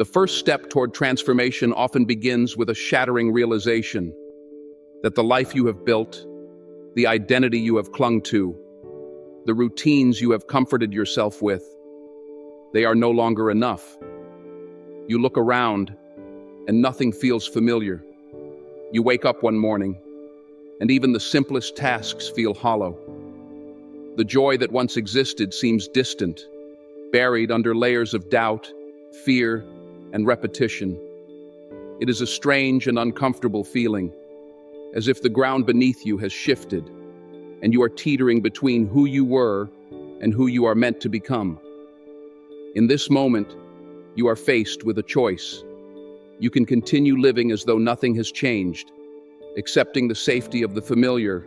The first step toward transformation often begins with a shattering realization that the life you have built, the identity you have clung to, the routines you have comforted yourself with, they are no longer enough. You look around and nothing feels familiar. You wake up one morning and even the simplest tasks feel hollow. The joy that once existed seems distant, buried under layers of doubt, fear, and repetition. It is a strange and uncomfortable feeling, as if the ground beneath you has shifted, and you are teetering between who you were and who you are meant to become. In this moment, you are faced with a choice. You can continue living as though nothing has changed, accepting the safety of the familiar,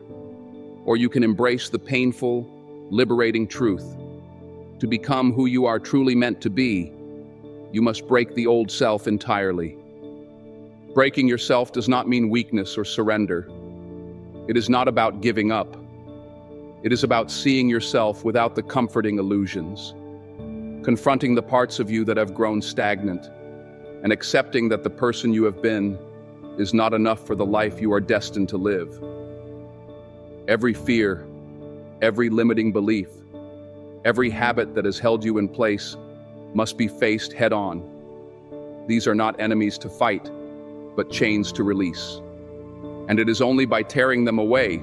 or you can embrace the painful, liberating truth. To become who you are truly meant to be, you must break the old self entirely. Breaking yourself does not mean weakness or surrender. It is not about giving up. It is about seeing yourself without the comforting illusions, confronting the parts of you that have grown stagnant, and accepting that the person you have been is not enough for the life you are destined to live. Every fear, every limiting belief, every habit that has held you in place must be faced head-on. These are not enemies to fight, but chains to release. And it is only by tearing them away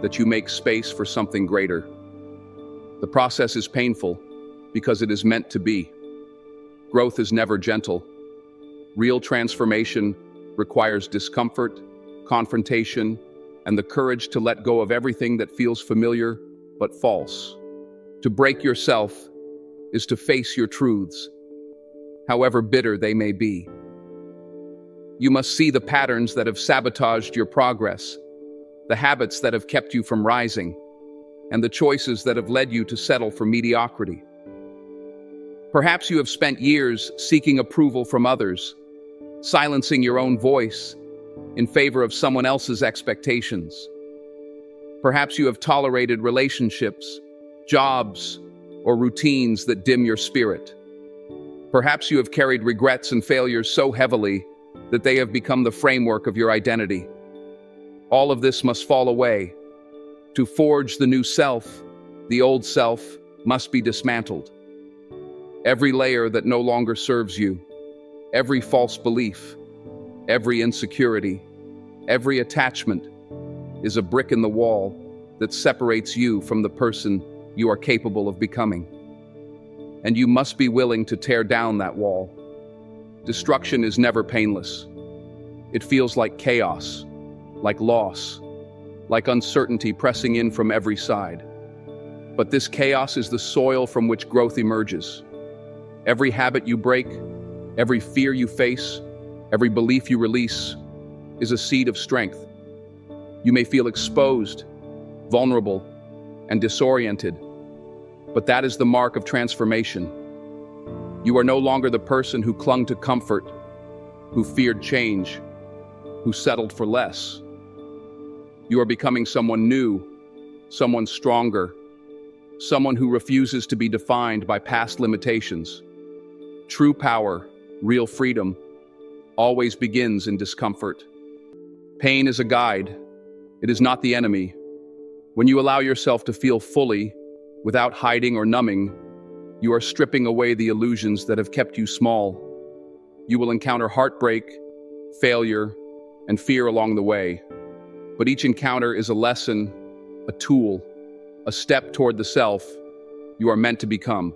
that you make space for something greater. The process is painful because it is meant to be. Growth is never gentle. Real transformation requires discomfort, confrontation, and the courage to let go of everything that feels familiar but false. To break yourself is to face your truths, however bitter they may be. You must see the patterns that have sabotaged your progress, the habits that have kept you from rising, and the choices that have led you to settle for mediocrity. Perhaps you have spent years seeking approval from others, silencing your own voice in favor of someone else's expectations. Perhaps you have tolerated relationships, jobs, or routines that dim your spirit. Perhaps you have carried regrets and failures so heavily that they have become the framework of your identity. All of this must fall away. To forge the new self, the old self must be dismantled. Every layer that no longer serves you, every false belief, every insecurity, every attachment is a brick in the wall that separates you from the person you are capable of becoming. And you must be willing to tear down that wall. Destruction is never painless. It feels like chaos, like loss, like uncertainty pressing in from every side. But this chaos is the soil from which growth emerges. Every habit you break, every fear you face, every belief you release is a seed of strength. You may feel exposed, vulnerable, and disoriented, but that is the mark of transformation. You are no longer the person who clung to comfort, who feared change, who settled for less. You are becoming someone new, someone stronger, someone who refuses to be defined by past limitations. True power, real freedom, always begins in discomfort. Pain is a guide. It is not the enemy. When you allow yourself to feel fully, without hiding or numbing, you are stripping away the illusions that have kept you small. You will encounter heartbreak, failure, and fear along the way. But each encounter is a lesson, a tool, a step toward the self you are meant to become.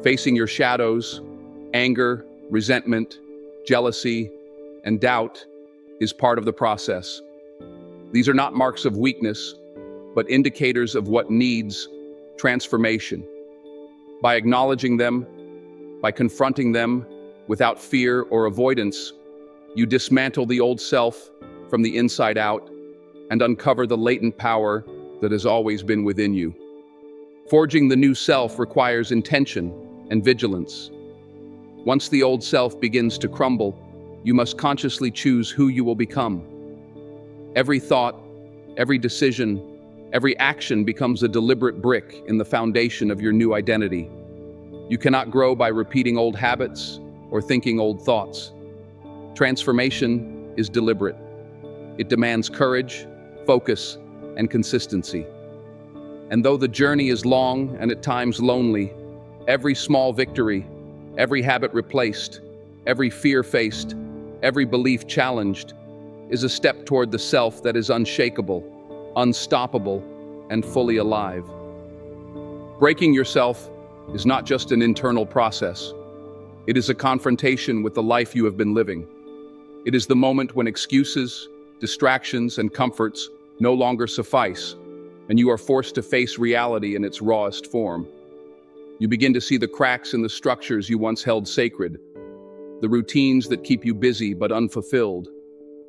Facing your shadows, anger, resentment, jealousy, and doubt is part of the process. These are not marks of weakness, but indicators of what needs transformation. By acknowledging them, by confronting them without fear or avoidance, you dismantle the old self from the inside out and uncover the latent power that has always been within you. Forging the new self requires intention and vigilance. Once the old self begins to crumble, you must consciously choose who you will become. Every thought, every decision, every action becomes a deliberate brick in the foundation of your new identity. You cannot grow by repeating old habits. or thinking old thoughts. Transformation is deliberate. It demands courage, focus, and consistency. And though the journey is long and at times lonely, every small victory, every habit replaced, every fear faced, every belief challenged, is a step toward the self that is unshakable, unstoppable, and fully alive. Breaking yourself is not just an internal process. It is a confrontation with the life you have been living. It is the moment when excuses, distractions, and comforts no longer suffice, and you are forced to face reality in its rawest form. You begin to see the cracks in the structures you once held sacred, the routines that keep you busy but unfulfilled,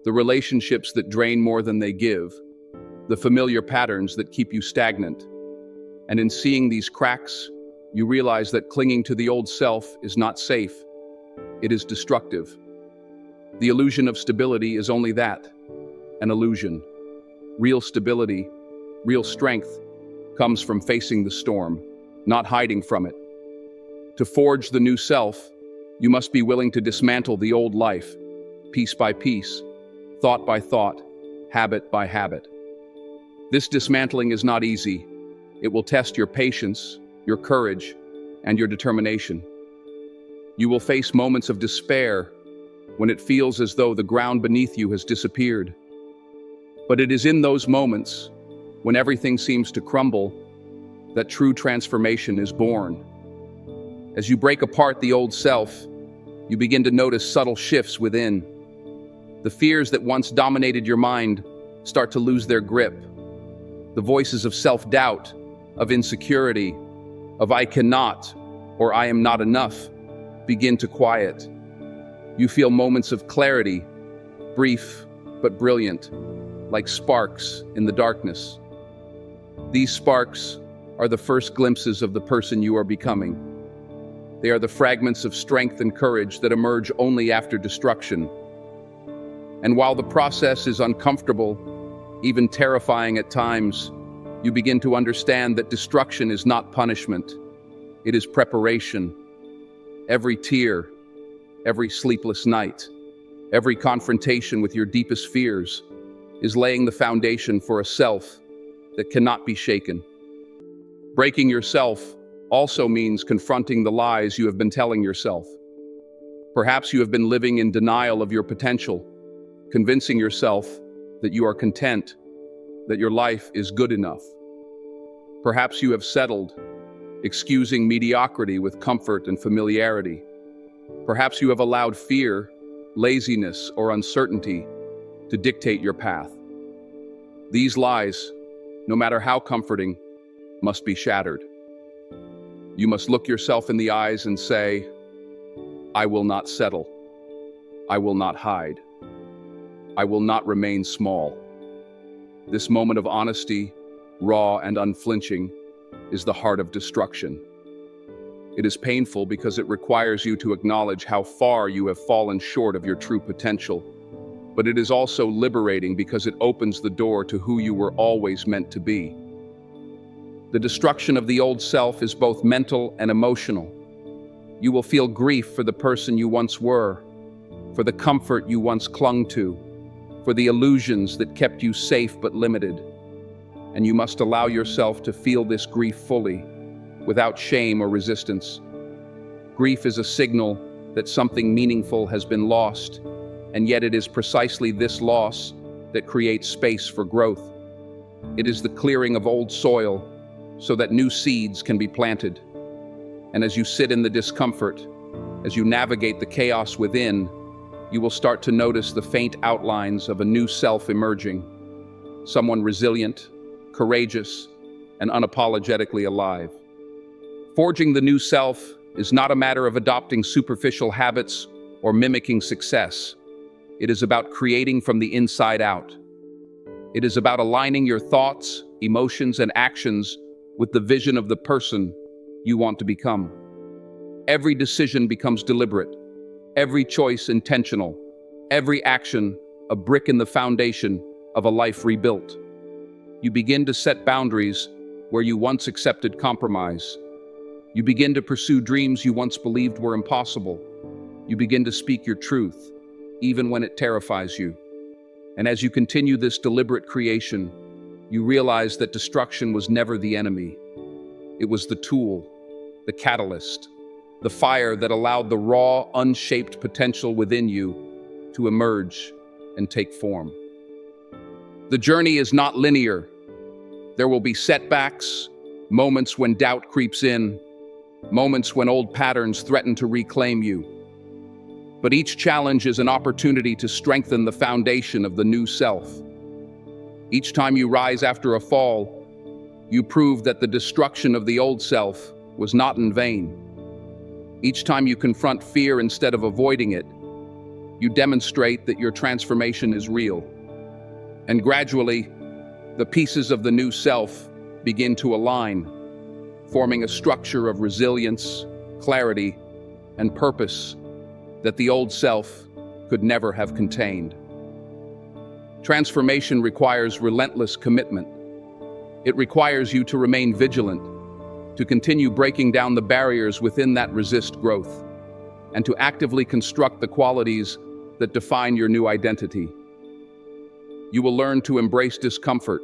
the relationships that drain more than they give, the familiar patterns that keep you stagnant. And in seeing these cracks, you realize that clinging to the old self is not safe. It is destructive. The illusion of stability is only that, an illusion. Real stability, real strength, comes from facing the storm, not hiding from it. To forge the new self, you must be willing to dismantle the old life, piece by piece, thought by thought, habit by habit. This dismantling is not easy. It will test your patience, your courage, and your determination. You will face moments of despair when it feels as though the ground beneath you has disappeared. But it is in those moments, when everything seems to crumble, that true transformation is born. As you break apart the old self, you begin to notice subtle shifts within. The fears that once dominated your mind start to lose their grip. The voices of self-doubt, of insecurity, of I cannot or I am not enough begin to quiet. You feel moments of clarity, brief but brilliant, like sparks in the darkness. These sparks are the first glimpses of the person you are becoming. They are the fragments of strength and courage that emerge only after destruction. And while the process is uncomfortable, even terrifying at times, you begin to understand that destruction is not punishment. It is preparation. Every tear, every sleepless night, every confrontation with your deepest fears is laying the foundation for a self that cannot be shaken. Breaking yourself also means confronting the lies you have been telling yourself. Perhaps you have been living in denial of your potential, convincing yourself that you are content, that your life is good enough. Perhaps you have settled, excusing mediocrity with comfort and familiarity. Perhaps you have allowed fear, laziness, or uncertainty to dictate your path. These lies, no matter how comforting, must be shattered. You must look yourself in the eyes and say, I will not settle. I will not hide. I will not remain small. This moment of honesty, raw and unflinching, is the heart of destruction. It is painful because it requires you to acknowledge how far you have fallen short of your true potential. But it is also liberating because it opens the door to who you were always meant to be. The destruction of the old self is both mental and emotional. You will feel grief for the person you once were, for the comfort you once clung to, for the illusions that kept you safe but limited. And you must allow yourself to feel this grief fully, without shame or resistance. Grief is a signal that something meaningful has been lost, and yet it is precisely this loss that creates space for growth. It is the clearing of old soil so that new seeds can be planted. And as you sit in the discomfort, as you navigate the chaos within, you will start to notice the faint outlines of a new self emerging, someone resilient, courageous, and unapologetically alive. Forging the new self is not a matter of adopting superficial habits or mimicking success. It is about creating from the inside out. It is about aligning your thoughts, emotions, and actions with the vision of the person you want to become. Every decision becomes deliberate, every choice intentional, every action a brick in the foundation of a life rebuilt. You begin to set boundaries where you once accepted compromise. You begin to pursue dreams you once believed were impossible. You begin to speak your truth, even when it terrifies you. And as you continue this deliberate creation, you realize that destruction was never the enemy. It was the tool, the catalyst, the fire that allowed the raw, unshaped potential within you to emerge and take form. The journey is not linear. There will be setbacks, moments when doubt creeps in, moments when old patterns threaten to reclaim you. But each challenge is an opportunity to strengthen the foundation of the new self. Each time you rise after a fall, you prove that the destruction of the old self was not in vain. Each time you confront fear instead of avoiding it, you demonstrate that your transformation is real. And gradually, the pieces of the new self begin to align, forming a structure of resilience, clarity, and purpose that the old self could never have contained. Transformation requires relentless commitment. It requires you to remain vigilant, to continue breaking down the barriers within that resist growth, and to actively construct the qualities that define your new identity. You will learn to embrace discomfort,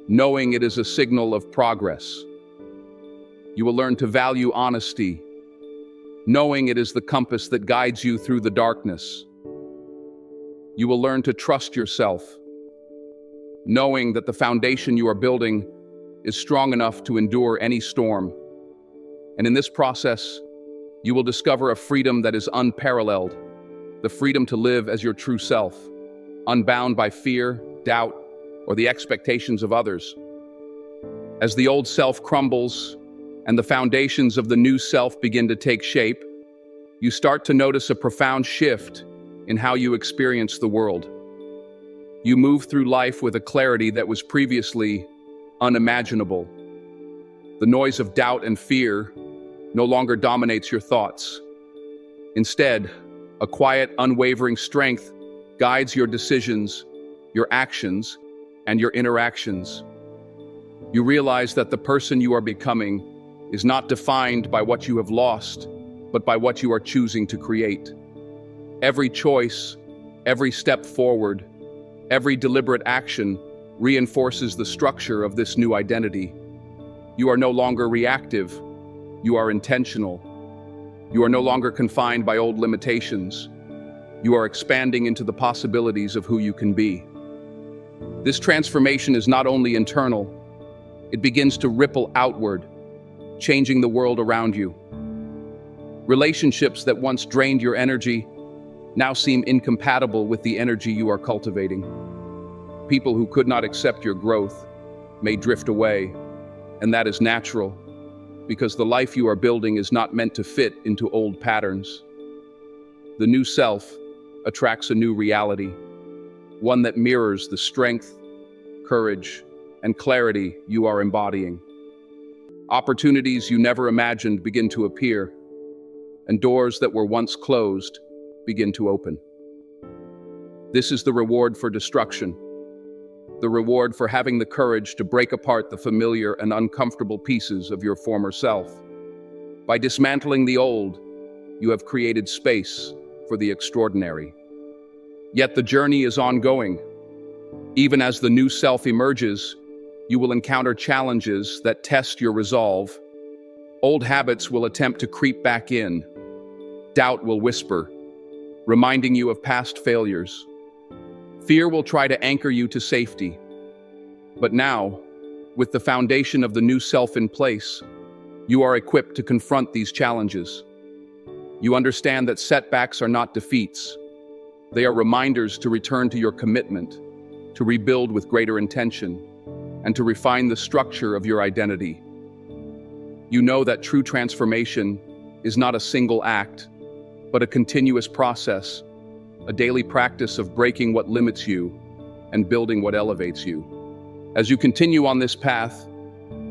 knowing it is a signal of progress. You will learn to value honesty, knowing it is the compass that guides you through the darkness. You will learn to trust yourself, knowing that the foundation you are building is strong enough to endure any storm. And in this process, you will discover a freedom that is unparalleled, the freedom to live as your true self, unbound by fear, doubt, or the expectations of others. As the old self crumbles and the foundations of the new self begin to take shape, you start to notice a profound shift in how you experience the world. You move through life with a clarity that was previously unimaginable. The noise of doubt and fear no longer dominates your thoughts. Instead, a quiet, unwavering strength guides your decisions, your actions, and your interactions. You realize that the person you are becoming is not defined by what you have lost, but by what you are choosing to create. Every choice, every step forward, every deliberate action reinforces the structure of this new identity. You are no longer reactive. You are intentional. You are no longer confined by old limitations. You are expanding into the possibilities of who you can be. This transformation is not only internal, it begins to ripple outward, changing the world around you. Relationships that once drained your energy now seem incompatible with the energy you are cultivating. People who could not accept your growth may drift away, and that is natural, because the life you are building is not meant to fit into old patterns. The new self attracts a new reality, one that mirrors the strength, courage, and clarity you are embodying. Opportunities you never imagined begin to appear, and doors that were once closed begin to open. This is the reward for destruction, the reward for having the courage to break apart the familiar and uncomfortable pieces of your former self. By dismantling the old, you have created space for the extraordinary. Yet the journey is ongoing. Even as the new self emerges, you will encounter challenges that test your resolve. Old habits will attempt to creep back in. Doubt will whisper, reminding you of past failures. Fear will try to anchor you to safety. But now, with the foundation of the new self in place, you are equipped to confront these challenges. You understand that setbacks are not defeats. They are reminders to return to your commitment, to rebuild with greater intention, and to refine the structure of your identity. You know that true transformation is not a single act, but a continuous process, a daily practice of breaking what limits you and building what elevates you. As you continue on this path,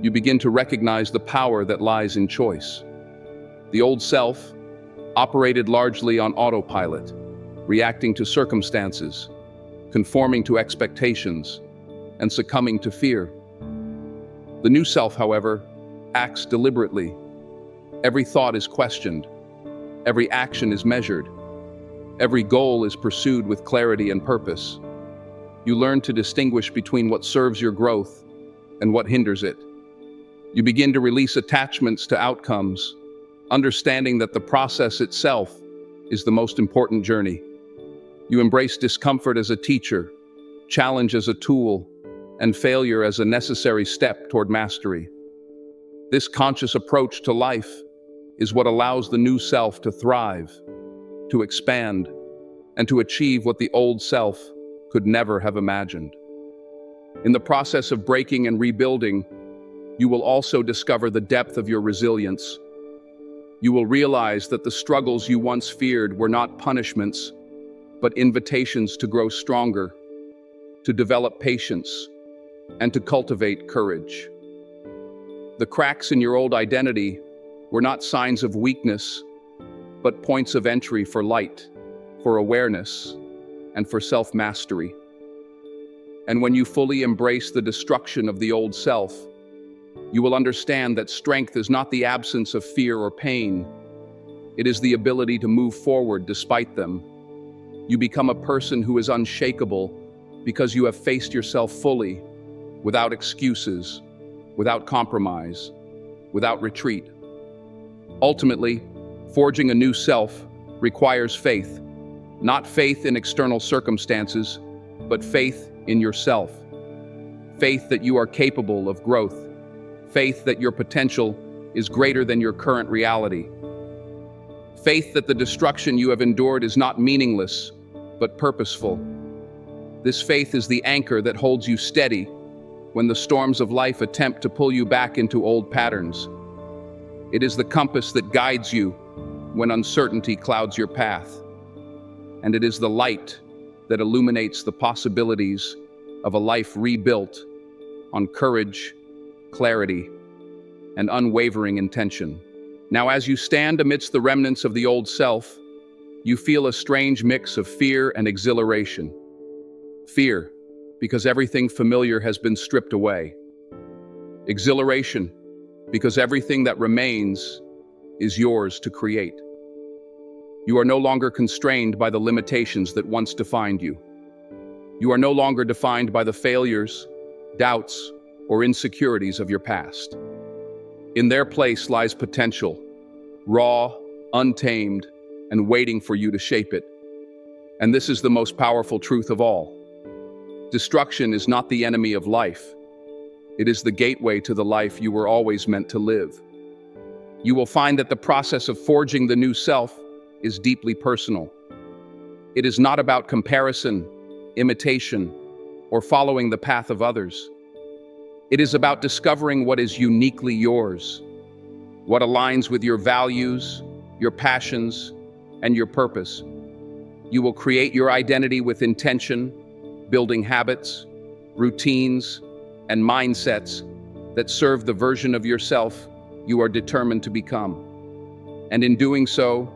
you begin to recognize the power that lies in choice. The old self operated largely on autopilot, reacting to circumstances, conforming to expectations, and succumbing to fear. The new self, however, acts deliberately. Every thought is questioned. Every action is measured. Every goal is pursued with clarity and purpose. You learn to distinguish between what serves your growth and what hinders it. You begin to release attachments to outcomes, understanding that the process itself is the most important journey. You embrace discomfort as a teacher, challenge as a tool, and failure as a necessary step toward mastery. This conscious approach to life is what allows the new self to thrive, to expand, and to achieve what the old self could never have imagined. In the process of breaking and rebuilding, you will also discover the depth of your resilience. You will realize that the struggles you once feared were not punishments, but invitations to grow stronger, to develop patience, and to cultivate courage. The cracks in your old identity were not signs of weakness, but points of entry for light, for awareness, and for self-mastery. And when you fully embrace the destruction of the old self, you will understand that strength is not the absence of fear or pain. It is the ability to move forward despite them. You become a person who is unshakable because you have faced yourself fully, without excuses, without compromise, without retreat. Ultimately, forging a new self requires faith, not faith in external circumstances, but faith in yourself. Faith that you are capable of growth. Faith that your potential is greater than your current reality. Faith that the destruction you have endured is not meaningless, but purposeful. This faith is the anchor that holds you steady when the storms of life attempt to pull you back into old patterns. It is the compass that guides you when uncertainty clouds your path. And it is the light that illuminates the possibilities of a life rebuilt on courage, clarity, and unwavering intention. Now, as you stand amidst the remnants of the old self, you feel a strange mix of fear and exhilaration. Fear, because everything familiar has been stripped away. Exhilaration, because everything that remains is yours to create. You are no longer constrained by the limitations that once defined you. You are no longer defined by the failures, doubts, or insecurities of your past. In their place lies potential, raw, untamed, and waiting for you to shape it. And this is the most powerful truth of all. Destruction is not the enemy of life. It is the gateway to the life you were always meant to live. You will find that the process of forging the new self is deeply personal. It is not about comparison, imitation, or following the path of others. It is about discovering what is uniquely yours, what aligns with your values, your passions, and your purpose. You will create your identity with intention, building habits, routines, and mindsets that serve the version of yourself you are determined to become. And in doing so,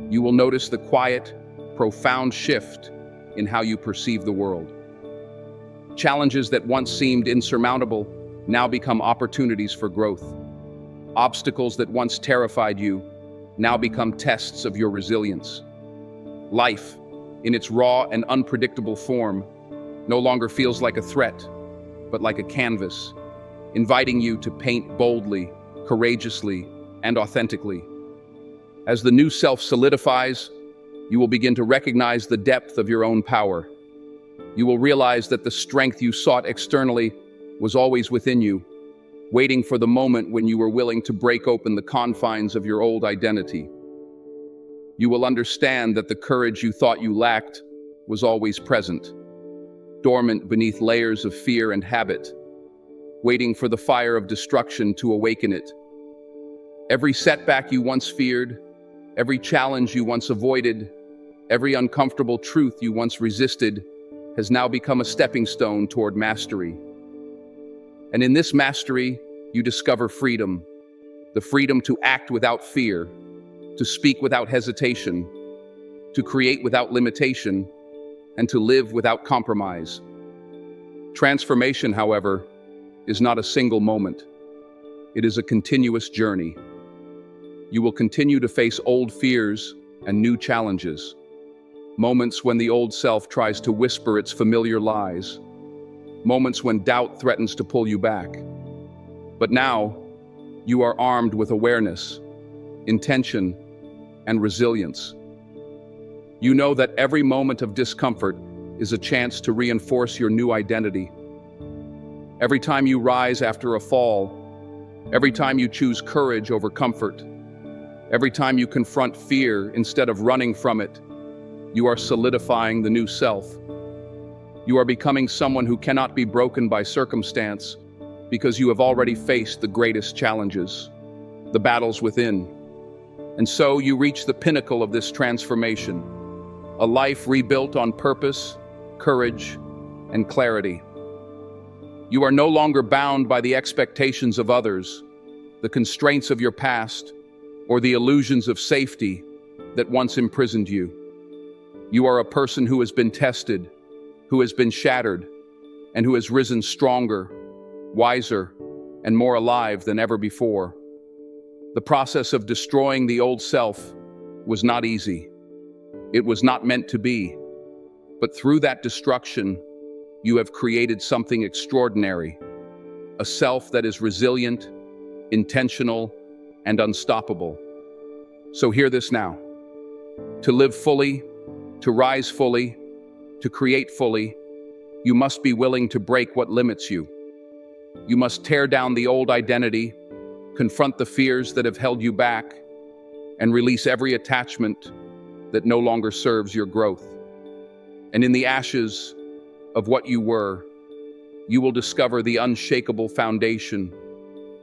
you will notice the quiet, profound shift in how you perceive the world. Challenges that once seemed insurmountable now become opportunities for growth. Obstacles that once terrified you now become tests of your resilience. Life, in its raw and unpredictable form, no longer feels like a threat, but like a canvas, inviting you to paint boldly, courageously, and authentically. As the new self solidifies, you will begin to recognize the depth of your own power. You will realize that the strength you sought externally was always within you, waiting for the moment when you were willing to break open the confines of your old identity. You will understand that the courage you thought you lacked was always present, dormant beneath layers of fear and habit, waiting for the fire of destruction to awaken it. Every setback you once feared, every challenge you once avoided, every uncomfortable truth you once resisted has now become a stepping stone toward mastery. And in this mastery, you discover freedom, the freedom to act without fear, to speak without hesitation, to create without limitation, and to live without compromise. Transformation, however, is not a single moment. It is a continuous journey. You will continue to face old fears and new challenges. Moments when the old self tries to whisper its familiar lies. Moments when doubt threatens to pull you back. But now, you are armed with awareness, intention, and resilience. You know that every moment of discomfort is a chance to reinforce your new identity. Every time you rise after a fall, every time you choose courage over comfort, every time you confront fear instead of running from it, you are solidifying the new self. You are becoming someone who cannot be broken by circumstance because you have already faced the greatest challenges, the battles within. And so you reach the pinnacle of this transformation, a life rebuilt on purpose, courage, and clarity. You are no longer bound by the expectations of others, the constraints of your past, or the illusions of safety that once imprisoned you. You are a person who has been tested, who has been shattered, and who has risen stronger, wiser, and more alive than ever before. The process of destroying the old self was not easy. It was not meant to be. But through that destruction, you have created something extraordinary, a self that is resilient, intentional, and unstoppable. So hear this now. To live fully, to rise fully, to create fully, you must be willing to break what limits you. You must tear down the old identity, confront the fears that have held you back, and release every attachment that no longer serves your growth. And in the ashes of what you were, you will discover the unshakable foundation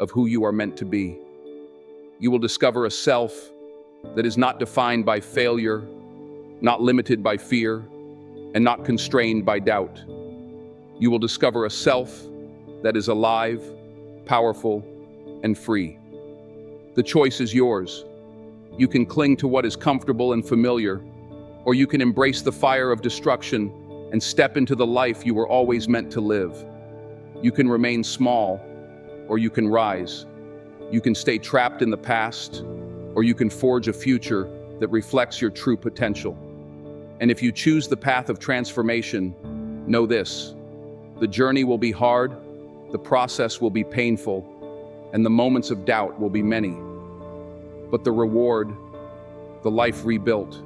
of who you are meant to be. You will discover a self that is not defined by failure, not limited by fear, and not constrained by doubt. You will discover a self that is alive, powerful, and free. The choice is yours. You can cling to what is comfortable and familiar, or you can embrace the fire of destruction and step into the life you were always meant to live. You can remain small, or you can rise. You can stay trapped in the past, or you can forge a future that reflects your true potential. And if you choose the path of transformation, know this: the journey will be hard, the process will be painful, and the moments of doubt will be many. But the reward, the life rebuilt,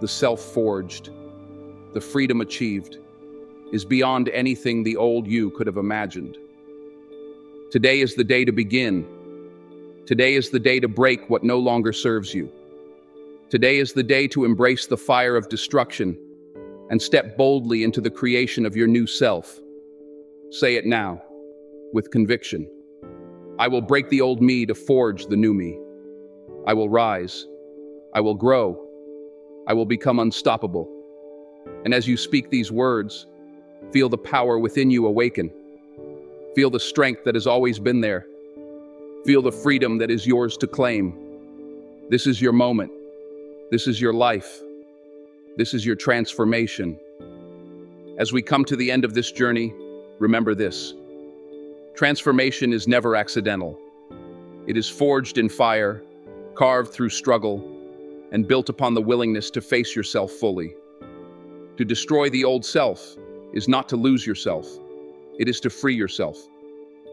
the self forged, the freedom achieved, is beyond anything the old you could have imagined. Today is the day to begin. Today is the day to break what no longer serves you. Today is the day to embrace the fire of destruction and step boldly into the creation of your new self. Say it now, with conviction. I will break the old me to forge the new me. I will rise. I will grow. I will become unstoppable. And as you speak these words, feel the power within you awaken. Feel the strength that has always been there. Feel the freedom that is yours to claim. This is your moment. This is your life. This is your transformation. As we come to the end of this journey, remember this: transformation is never accidental. It is forged in fire, carved through struggle, and built upon the willingness to face yourself fully. To destroy the old self is not to lose yourself. It is to free yourself.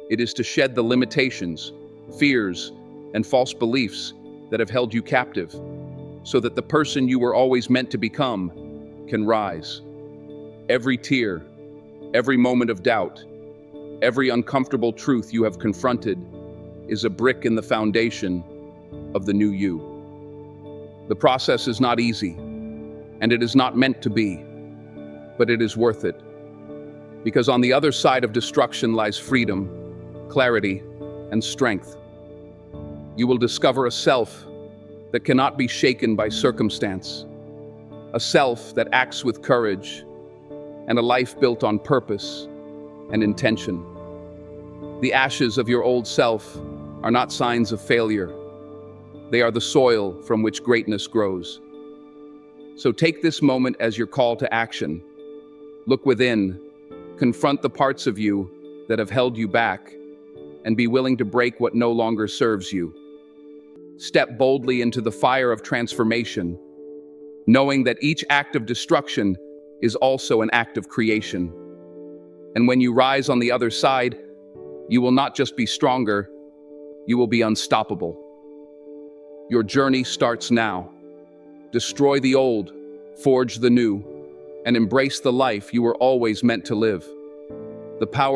It is to shed the limitations, fears, and false beliefs that have held you captive, so that the person you were always meant to become can rise. Every tear, every moment of doubt, every uncomfortable truth you have confronted is a brick in the foundation of the new you. The process is not easy, and it is not meant to be, but it is worth it. Because on the other side of destruction lies freedom, clarity, and strength. You will discover a self that cannot be shaken by circumstance, a self that acts with courage, and a life built on purpose and intention. The ashes of your old self are not signs of failure. They are the soil from which greatness grows. So take this moment as your call to action. Look within, confront the parts of you that have held you back, and be willing to break what no longer serves you. Step boldly into the fire of transformation, knowing that each act of destruction is also an act of creation. And when you rise on the other side, you will not just be stronger, you will be unstoppable. Your journey starts now. Destroy the old, forge the new, and embrace the life you were always meant to live. The power